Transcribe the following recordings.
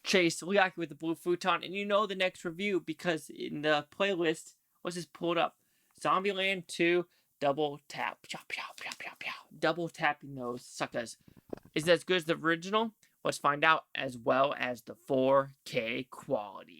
Chase Leaki with the blue futon, and you know the next review because in the playlist, let's just pull it up. Zombieland 2 Double Tap. Double tapping those suckers. Is it as good as the original? Let's find out, as well as the 4K quality.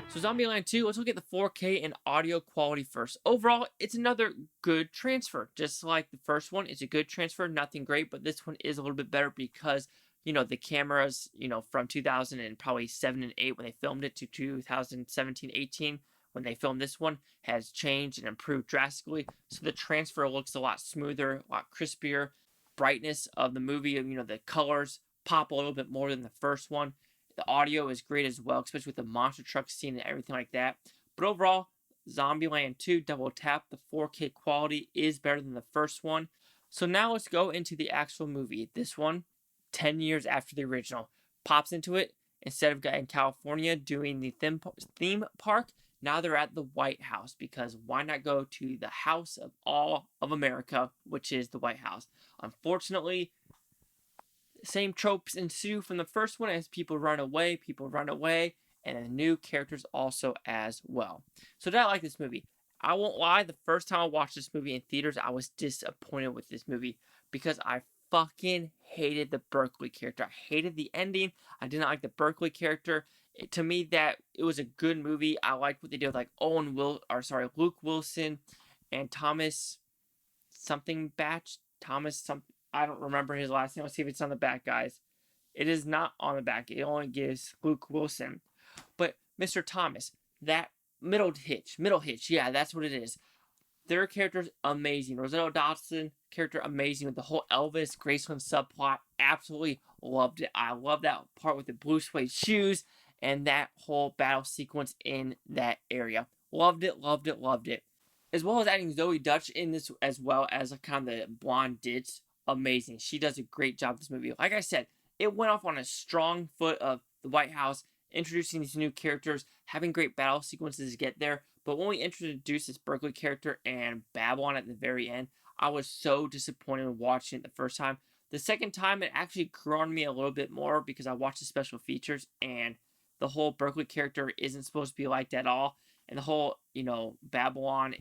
So Zombieland 2, let's look at the 4K and audio quality first. Overall, it's another good transfer. Just like the first one, it's a good transfer, nothing great, but this one is a little bit better because, the cameras, from 2000 and probably 7 and 8 when they filmed it to 2017, 18 when they filmed this one has changed and improved drastically. So the transfer looks a lot smoother, a lot crispier. Brightness of the movie, the colors pop a little bit more than the first one. The audio is great as well, especially with the monster truck scene and everything like that. But overall, Zombieland 2 Double Tap, the 4K quality is better than the first one. So now let's go into the actual movie. This one, 10 years after the original, pops into it. Instead of in California doing the theme park, now they're at the White House, because why not go to the house of all of America, which is the White House? Unfortunately, same tropes ensue from the first one as people run away, and the new characters also as well. So did I like this movie? I won't lie, the first time I watched this movie in theaters, I was disappointed with this movie because I fucking hated the Berkeley character. I hated the ending. I did not like the Berkeley character. To me, that it was a good movie. I liked what they did with Luke Wilson and Thomas something Batch. I don't remember his last name. Let's see if it's on the back, guys. It is not on the back. It only gives Luke Wilson. But Mr. Thomas, that Middleditch, yeah, that's what it is. Their character's amazing. Rosario Dawson character amazing with the whole Elvis Graceland subplot. Absolutely loved it. I love that part with the blue suede shoes and that whole battle sequence in that area. Loved it. As well as adding Zoey Deutch in this, as well as kind of the blonde ditch. Amazing. She does a great job with this movie. Like I said, it went off on a strong foot of the White House, introducing these new characters, having great battle sequences to get there. But when we introduced this Berkeley character and Babylon at the very end, I was so disappointed watching it the first time. The second time, it actually grew on me a little bit more because I watched the special features, and the whole Berkeley character isn't supposed to be like that at all. And the whole, Babylon,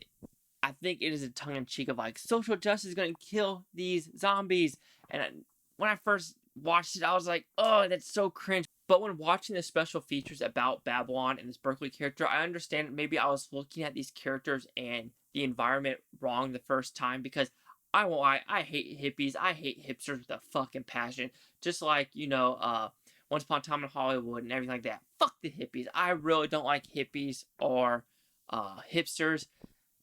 I think it is a tongue-in-cheek of like, social justice is going to kill these zombies. And when I first watched it, I was like, oh, that's so cringe. But when watching the special features about Babylon and this Berkeley character, I understand maybe I was looking at these characters and the environment wrong the first time, because I won't lie, I hate hippies. I hate hipsters with a fucking passion. Just like, Once Upon a Time in Hollywood and everything like that. Fuck the hippies. I really don't like hippies or hipsters.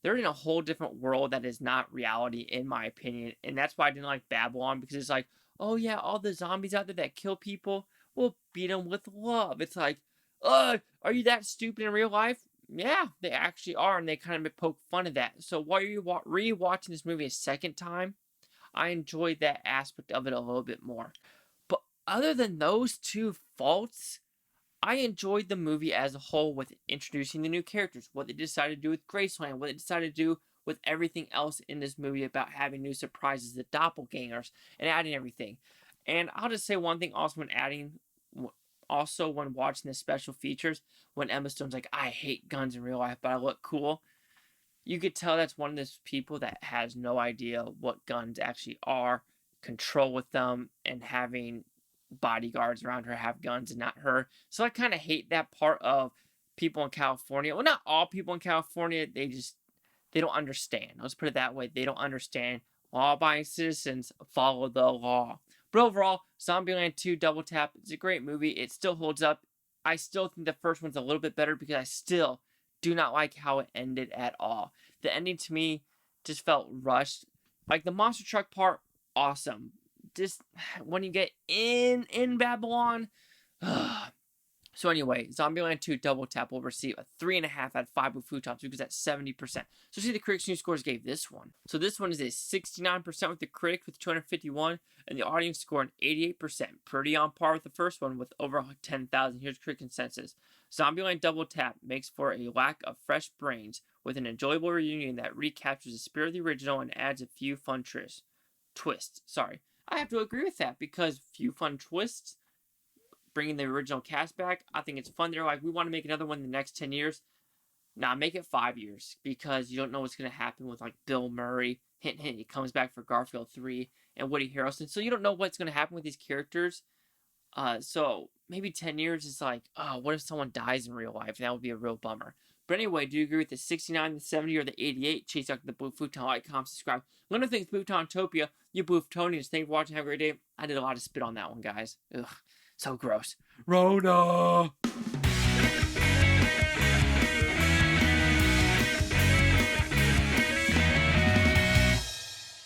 They're in a whole different world that is not reality, in my opinion. And that's why I didn't like Babylon, because it's like, oh yeah, all the zombies out there that kill people, we'll beat them with love. It's like, are you that stupid in real life? Yeah, they actually are, and they kind of poke fun of that. So while you're re-watching this movie a second time, I enjoyed that aspect of it a little bit more. But other than those two faults, I enjoyed the movie as a whole with introducing the new characters, what they decided to do with Graceland, what they decided to do with everything else in this movie about having new surprises, the doppelgangers, and adding everything. And I'll just say one thing also when watching the special features, when Emma Stone's like, I hate guns in real life, but I look cool. You could tell that's one of those people that has no idea what guns actually are, control with them, and having bodyguards around her have guns and not her. So I kind of hate that part of people in California. Well, not all people in California. They don't understand. Let's put it that way. They don't understand. Law-abiding citizens follow the law. But overall, Zombieland 2 Double Tap is a great movie. It still holds up. I still think the first one's a little bit better because I still do not like how it ended at all. The ending to me just felt rushed. Like the monster truck part, awesome. Just when you get in Babylon, So anyway, Zombieland 2 DoubleTap will receive a 3.5 out of 5 with Futons because that's 70%. So see the critics' new scores gave this one. So this one is a 69% with the critic with 251, and the audience score an 88%. Pretty on par with the first one with over 10,000. Here's critic consensus. Zombieland DoubleTap makes for a lack of fresh brains with an enjoyable reunion that recaptures the spirit of the original and adds a few fun twists. Sorry. I have to agree with that because few fun twists, bringing the original cast back, I think it's fun. They're like, we want to make another one in the next 10 years. Nah, make it 5 years because you don't know what's going to happen with like Bill Murray. Hint, hint, he comes back for Garfield 3 and Woody Harrelson. So you don't know what's going to happen with these characters. So maybe 10 years is like, oh, what if someone dies in real life? That would be a real bummer. But anyway, do you agree with the 69, the 70, or the 88? Chase out the Blue Futon, like, comment, subscribe. Let me know if Futontopia, you Blue Futonians. Thank you for watching. Have a great day. I did a lot of spit on that one, guys. Ugh, so gross. Rhoda!